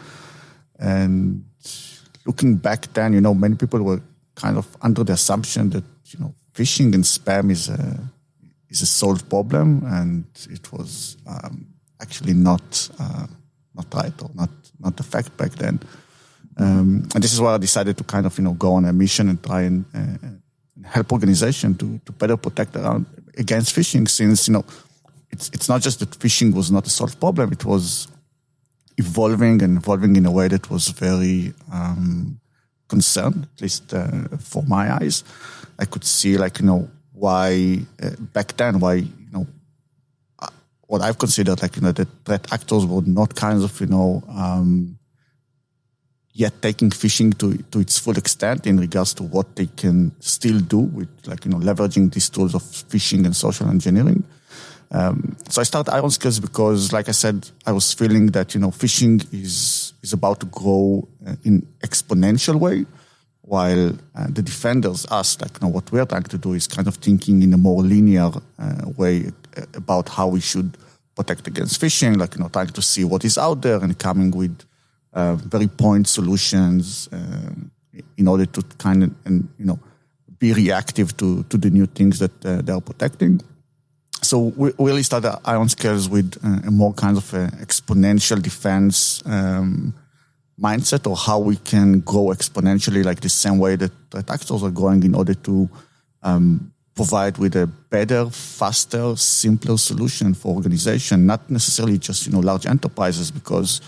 And looking back then, many people were kind of under the assumption that phishing and spam is a solved problem, and it was actually not right or not the fact back then. And this is why I decided to kind of go on a mission and try and help organizations to better protect against phishing, since it's not just that phishing was not a solved problem; it was evolving in a way that was very concerned, at least for my eyes. I could see why back then, what I've considered the threat actors were not kind of yet taking phishing to its full extent in regards to what they can still do with leveraging these tools of phishing and social engineering. So I started IRONSCALES because, like I said, I was feeling that phishing is about to grow in exponential way, while the defenders, us, what we're trying to do is kind of thinking in a more linear way about how we should protect against phishing, trying to see what is out there and coming with very point solutions in order to kind of be reactive to the new things that they are protecting. So we really started IRONSCALES with a more kind of a exponential defense mindset, or how we can grow exponentially, like the same way that threat actors are growing, in order to provide with a better, faster, simpler solution for organization, not necessarily just large enterprises, because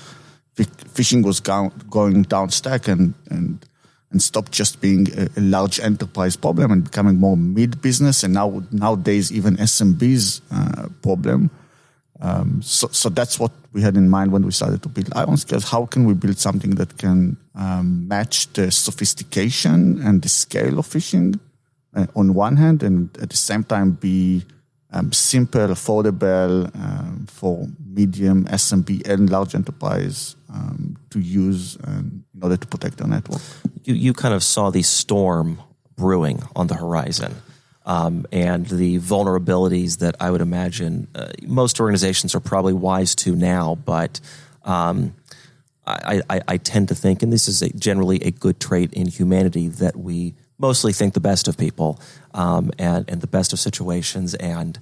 phishing was going down stack and stopped just being a large enterprise problem and becoming more mid-business, and nowadays even SMBs problem. So that's what we had in mind when we started to build IRONSCALES. How can we build something that can match the sophistication and the scale of phishing on one hand, and at the same time be simple, affordable for medium, SMB, and large enterprise to use in order to protect their network. You kind of saw the storm brewing on the horizon. And the vulnerabilities that I would imagine most organizations are probably wise to now, but I tend to think, and this is generally a good trait in humanity, that we mostly think the best of people and the best of situations. And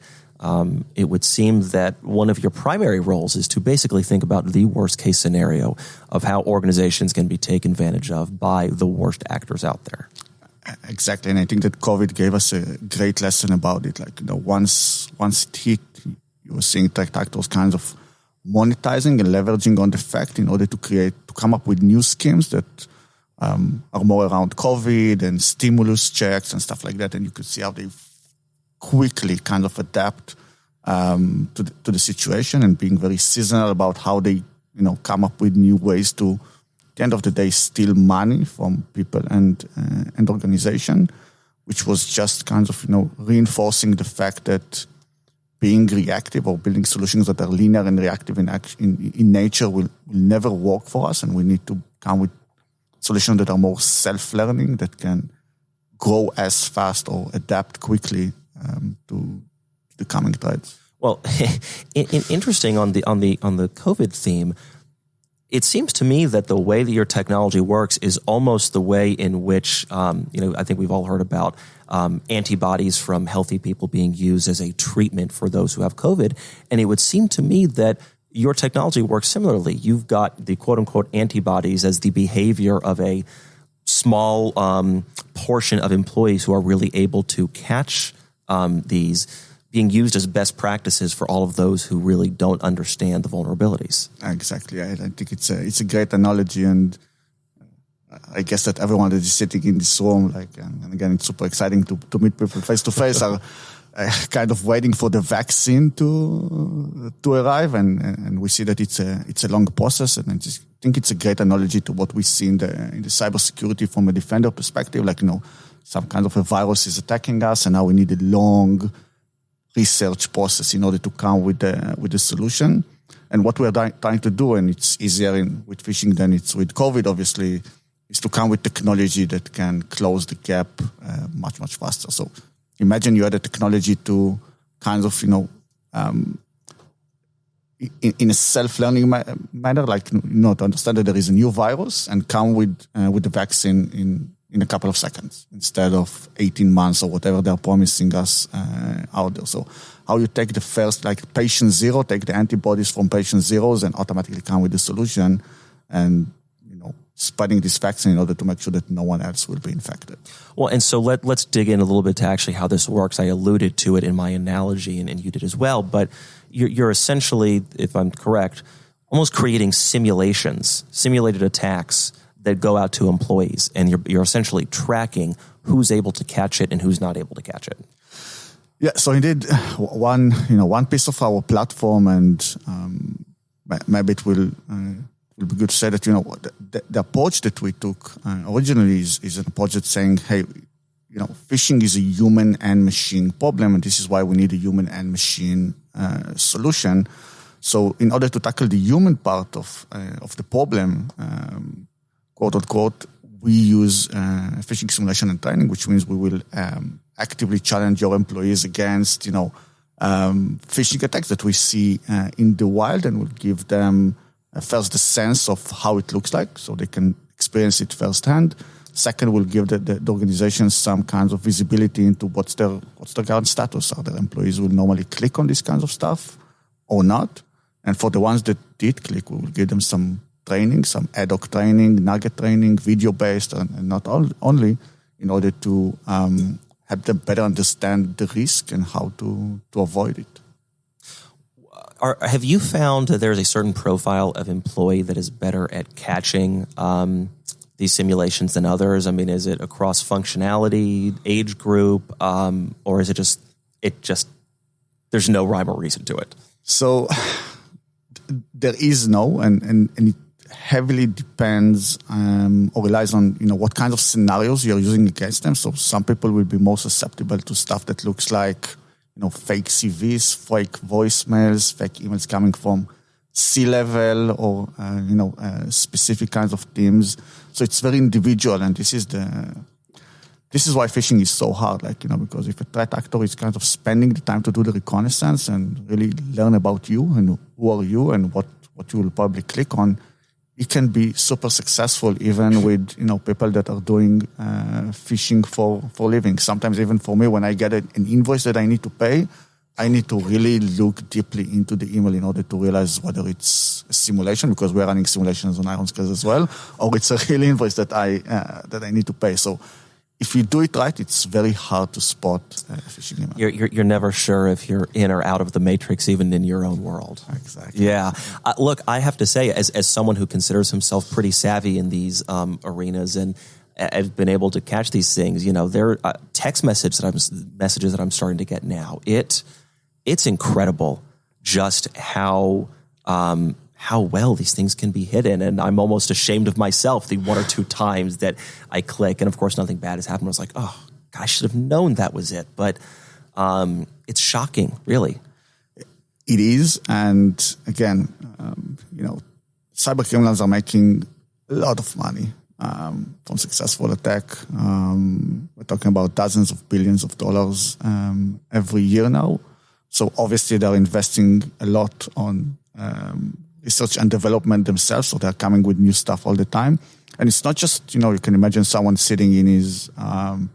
it would seem that one of your primary roles is to basically think about the worst case scenario of how organizations can be taken advantage of by the worst actors out there. Exactly, and I think that COVID gave us a great lesson about it. Like, once it hit, you were seeing threat actors kinds of monetizing and leveraging on the fact in order to come up with new schemes that are more around COVID and stimulus checks and stuff like that. And you could see how they quickly kind of adapt to the situation, and being very seasonal about how they come up with new ways to, at the end of the day, steal money from people and organization, which was just kind of reinforcing the fact that being reactive or building solutions that are linear and reactive in nature will never work for us, and we need to come with solutions that are more self-learning, that can grow as fast or adapt quickly to the coming threats. Well, interesting on the COVID theme. It seems to me that the way that your technology works is almost the way in which, I think we've all heard about antibodies from healthy people being used as a treatment for those who have COVID. And it would seem to me that your technology works similarly. You've got the quote-unquote antibodies as the behavior of a small portion of employees who are really able to catch these, being used as best practices for all of those who really don't understand the vulnerabilities. Exactly. I think it's a great analogy, and I guess that everyone that is sitting in this room, and again, it's super exciting to meet people face to face, are kind of waiting for the vaccine to arrive, and we see that it's a long process, and I just think it's a great analogy to what we see in the cybersecurity from a defender perspective. Some kind of a virus is attacking us, and now we need a long research process in order to come with the solution. And what we're trying to do, and it's easier with phishing than it's with COVID, obviously, is to come with technology that can close the gap much, much faster. So imagine you had a technology to kind of, in a self-learning manner, to understand that there is a new virus and come with the vaccine in a couple of seconds instead of 18 months or whatever they're promising us out there. So how you take the first, patient zero, take the antibodies from patient zeros and automatically come with the solution, and spreading this vaccine in order to make sure that no one else will be infected. Well, and so let's dig in a little bit to actually how this works. I alluded to it in my analogy, and you did as well, but you're essentially, if I'm correct, almost creating simulated attacks that go out to employees, and you're essentially tracking who's able to catch it and who's not able to catch it. Yeah, so indeed, one piece of our platform, and maybe it will be good to say that the approach that we took originally is an approach that's saying, hey, phishing is a human and machine problem, and this is why we need a human and machine solution. So in order to tackle the human part of the problem, quote unquote, we use phishing simulation and training, which means we will actively challenge your employees against phishing attacks that we see in the wild, and we'll give them first the sense of how it looks like, so they can experience it firsthand. Second, will give the organization some kinds of visibility into what's their current status. Are their employees will normally click on this kinds of stuff or not? And for the ones that did click, we will give them some training, some ad hoc training, nugget training, video-based, and not only, in order to help them better understand the risk and how to avoid it. Have you found that there's a certain profile of employee that is better at catching these simulations than others? I mean, is it across functionality, age group, or is it just there's no rhyme or reason to it? So there is no, and it heavily depends or relies on what kinds of scenarios you're using against them. So some people will be more susceptible to stuff that looks like fake CVs, fake voicemails, fake emails coming from C-level or specific kinds of teams. So it's very individual, and this is why phishing is so hard. Because if a threat actor is kind of spending the time to do the reconnaissance and really learn about you and who are you and what you will probably click on, it can be super successful even with people that are doing phishing for living. Sometimes even for me, when I get an invoice that I need to pay, I need to really look deeply into the email in order to realize whether it's a simulation, because we're running simulations on IRONSCALES as well, or it's a real invoice that I need to pay. So if you do it right, it's very hard to spot phishing email. You're never sure if you're in or out of the matrix, even in your own world. Exactly. Yeah. Look, I have to say, as someone who considers himself pretty savvy in these arenas and I've been able to catch these things, there are text messages that I'm starting to get now. It's incredible just how well these things can be hidden. And I'm almost ashamed of myself the one or two times that I click. And of course, nothing bad has happened. I was like, oh, I should have known that was it. But it's shocking, really. It is. And again, cyber criminals are making a lot of money from successful attack. We're talking about dozens of billions of dollars every year now. So obviously they're investing a lot on research and development themselves. So they're coming with new stuff all the time. And it's not just, you can imagine someone sitting in his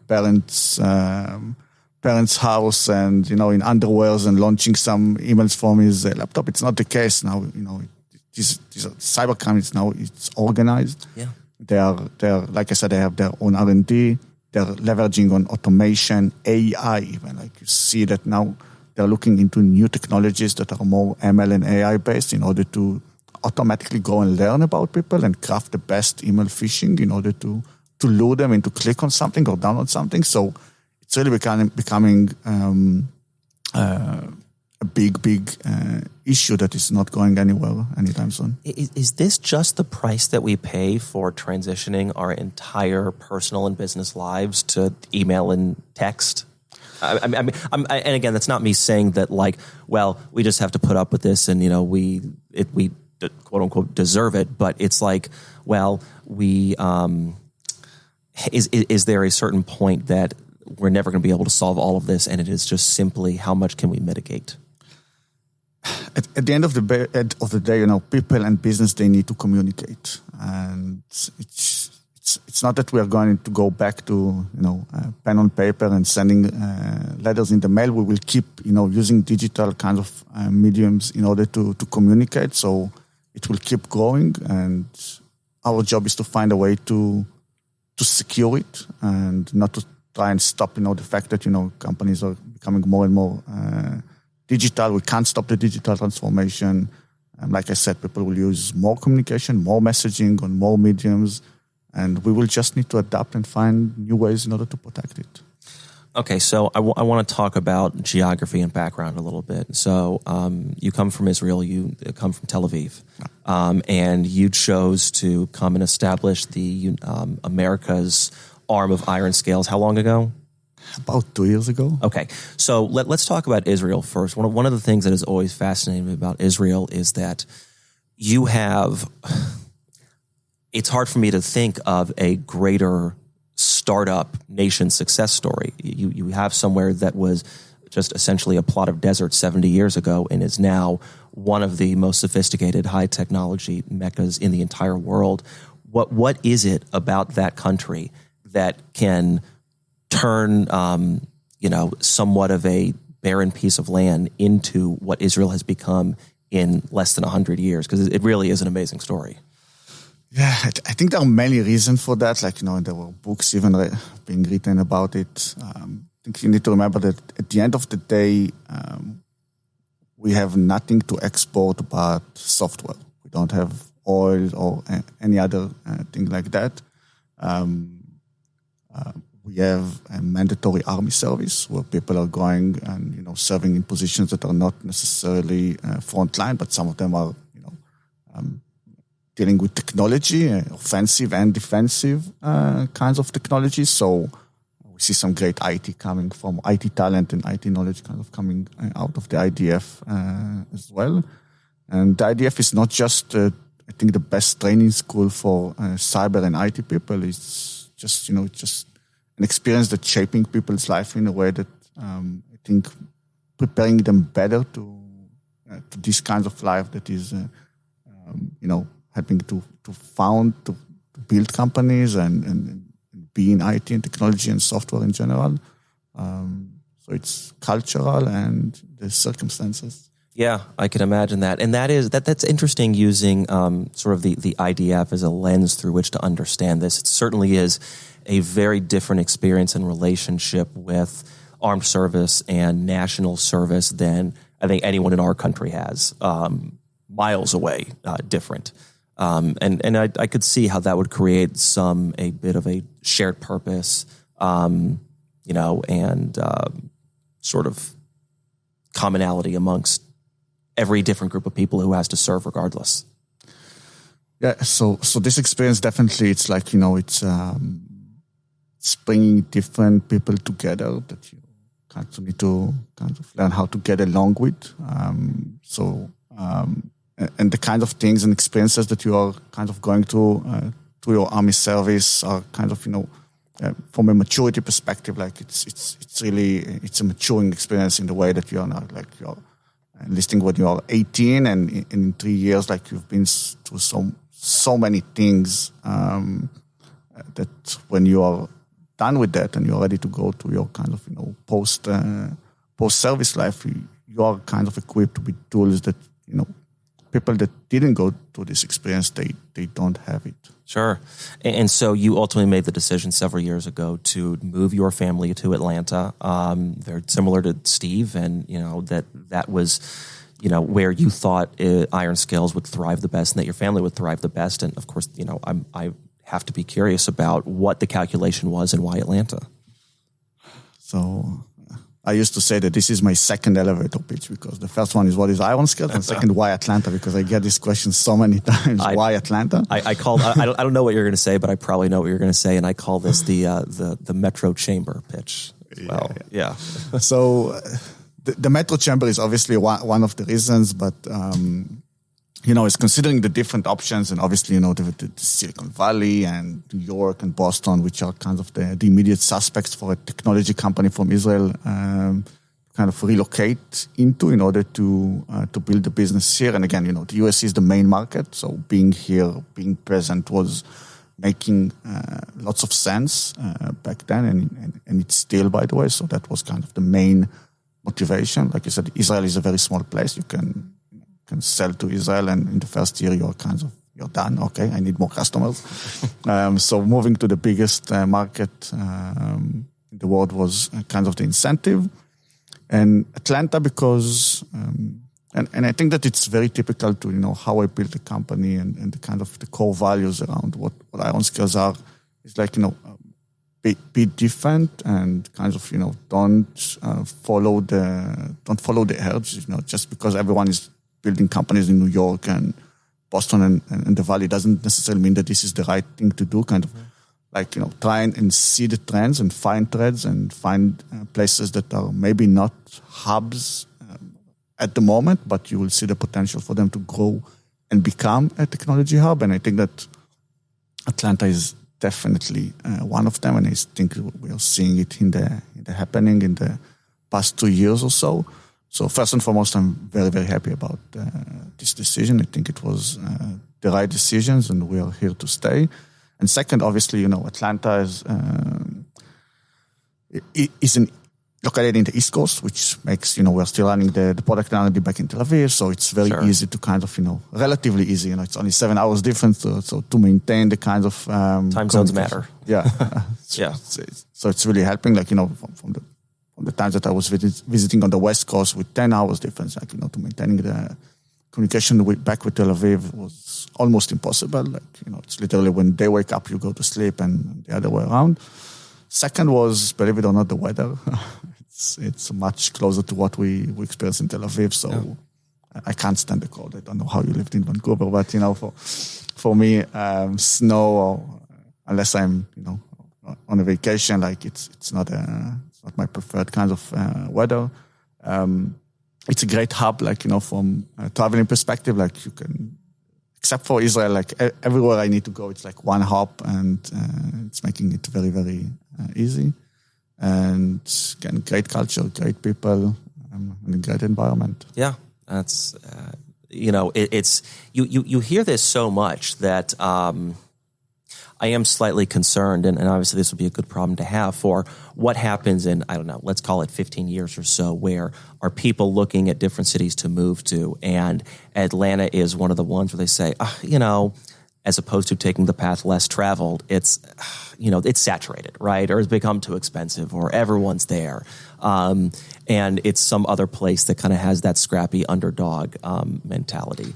parents' house and, in underwears and launching some emails from his laptop. It's not the case now. These are cyber crimes now. It's organized. Yeah. They're like I said, they have their own R&D. They're leveraging on automation, AI even. Like you see that now. They're looking into new technologies that are more ML and AI based in order to automatically go and learn about people and craft the best email phishing in order to lure them into click on something or download something. So it's really becoming a big issue that is not going anywhere anytime soon. Is this just the price that we pay for transitioning our entire personal and business lives to email and text? And again, that's not me saying that we just have to put up with this and, we quote unquote deserve it. But it's like, is there a certain point that we're never going to be able to solve all of this? And it is just simply how much can we mitigate? At the end of the day, people and business, they need to communicate. And it's not that we are going to go back to, pen on paper and sending letters in the mail. We will keep, using digital kind of mediums in order to communicate. So it will keep growing. And our job is to find a way to secure it and not to try and stop, the fact that, companies are becoming more and more digital. We can't stop the digital transformation. And like I said, people will use more communication, more messaging on more mediums. And we will just need to adapt and find new ways in order to protect it. Okay, so I want to talk about geography and background a little bit. So you come from Israel, you come from Tel Aviv, and you chose to come and establish the America's arm of IRONSCALES. How long ago? About 2 years ago. Okay, so let's talk about Israel first. One of the things that has always fascinated me about Israel is that you have... It's hard for me to think of a greater startup nation success story. You have somewhere that was just essentially a plot of desert 70 years ago and is now one of the most sophisticated high technology meccas in the entire world. What is it about that country that can turn, somewhat of a barren piece of land into what Israel has become in less than 100 years? Because it really is an amazing story. Yeah, I think there are many reasons for that. There were books even being written about it. I think you need to remember that at the end of the day, we have nothing to export but software. We don't have oil or any other thing like that. We have a mandatory army service where people are going and serving in positions that are not necessarily frontline, but some of them are dealing with technology, offensive and defensive kinds of technology. So we see some great IT coming from IT talent and IT knowledge kind of coming out of the IDF as well. And the IDF is not just, I think, the best training school for cyber and IT people. It's just, just an experience that's shaping people's life in a way that I think preparing them better to this kind of life that is, helping to build companies and be in IT and technology and software in general. So it's cultural and the circumstances. Yeah, I can imagine that. And that's interesting, using sort of the IDF as a lens through which to understand this. It certainly is a very different experience and relationship with armed service and national service than I think anyone in our country has. Miles away, different. And I could see how that would create a bit of a shared purpose, and sort of commonality amongst every different group of people who has to serve regardless. Yeah, so this experience definitely, it's like, it's bringing different people together that you kind of need to kind of learn how to get along with. And the kind of things and experiences that you are kind of going through your army service are kind of, from a maturity perspective, like it's a maturing experience in the way that you're not like you're enlisting when you're 18 and in 3 years, like you've been through so many things that when you are done with that and you're ready to go to your kind of, post-service life, you are kind of equipped with tools that, people that didn't go through this experience, they don't have it. Sure. And so you ultimately made the decision several years ago to move your family to Atlanta. They're similar to Steve, and that was where you thought IRONSCALES would thrive the best and that your family would thrive the best. And of course, I have to be curious about what the calculation was and why Atlanta. So I used to say that this is my second elevator pitch, because the first one is what is IRONSCALES, and second, why Atlanta, because I get this question so many times. Why Atlanta? I don't know what you're going to say, but I probably know what you're going to say, and I call this the Metro Chamber pitch as well. Yeah. So the Metro Chamber is obviously one of the reasons, but it's considering the different options, and obviously, the Silicon Valley and New York and Boston, which are kind of the immediate suspects for a technology company from Israel, kind of relocate into in order to build the business here. And again, the US is the main market, so being here, being present was making lots of sense back then, and it's still, by the way. So that was kind of the main motivation. Like you said, Israel is a very small place. You can sell to Israel, and in the first year you're done. Okay, I need more customers. So moving to the biggest market in the world was kind of the incentive. And Atlanta, because and I think that it's very typical to how I built the company and the kind of the core values around what IRONSCALES are, is like be different and kind of don't follow the urge. Just because everyone is building companies in New York and Boston and the Valley doesn't necessarily mean that this is the right thing to do. Kind of try and see the trends and find threads and find places that are maybe not hubs at the moment, but you will see the potential for them to grow and become a technology hub. And I think that Atlanta is definitely one of them. And I think we are seeing it in the happening in the past 2 years or so. So first and foremost, I'm very, very happy about this decision. I think it was the right decisions, and we are here to stay. And second, obviously, Atlanta is located in the East Coast, which makes, we're still running the product R&D back in Tel Aviv. So it's very easy to kind of, relatively easy. It's only 7 hours difference. So to maintain the kind of... time zones matter. Yeah. So it's really helping, from the times that I was visiting on the West Coast with 10 hours difference, to maintaining the communication back with Tel Aviv was almost impossible. It's literally when they wake up, you go to sleep, and the other way around. Second was, believe it or not, the weather. It's much closer to what we experience in Tel Aviv. So I can't stand the cold. I don't know how you lived in Vancouver, but for me, snow, or unless I'm on a vacation, it's not my preferred kind of weather. It's a great hub, from a traveling perspective. You can, except for Israel, everywhere I need to go, it's one hop, and it's making it very, very easy. And again, great culture, great people, and a great environment. Yeah, that's it's you hear this so much that I am slightly concerned, and obviously this would be a good problem to have for what happens in, I don't know, let's call it 15 years or so, where are people looking at different cities to move to, and Atlanta is one of the ones where they say, as opposed to taking the path less traveled, it's saturated, right? Or it's become too expensive, or everyone's there. And it's some other place that kind of has that scrappy underdog mentality.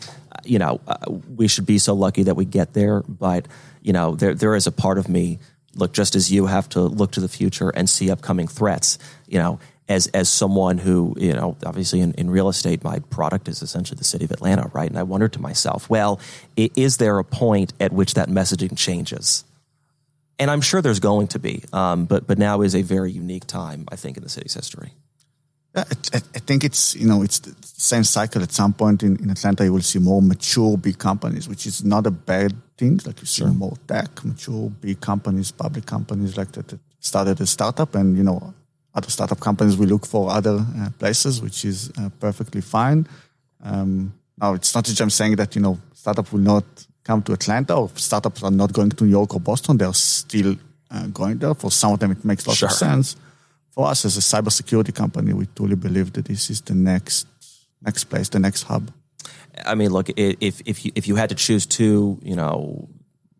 We should be so lucky that we get there, but, there is a part of me, look, just as you have to look to the future and see upcoming threats, as someone who, obviously in real estate, my product is essentially the city of Atlanta, right? And I wondered to myself, well, is there a point at which that messaging changes? And I'm sure there's going to be, but now is a very unique time, I think, in the city's history. Yeah, I think it's the same cycle. At some point in Atlanta, you will see more mature big companies, which is not a bad thing. You see more tech, mature big companies, public companies that started a startup, and other startup companies will look for other places, which is perfectly fine. Now, it's not that I'm saying that, startup will not come to Atlanta, or startups are not going to New York or Boston. They're still going there. For some of them, it makes lots of sense. For us as a cybersecurity company, we truly believe that this is the next place, the next hub. I mean, look, if you had to choose two,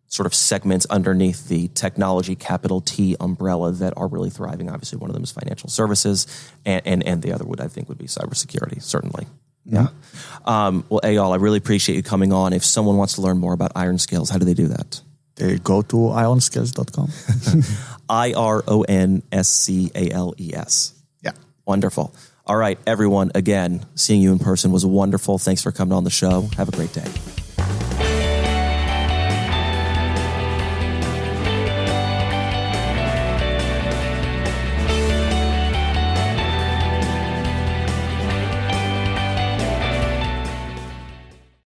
sort of segments underneath the technology capital T umbrella that are really thriving, obviously one of them is financial services, and the other would be cybersecurity, certainly. Yeah. Well, Eyal, I really appreciate you coming on. If someone wants to learn more about IRONSCALES, how do they do that? They go to ironscales.com. IRONSCALES. Yeah. Wonderful. All right, everyone, again, seeing you in person was wonderful. Thanks for coming on the show. Have a great day.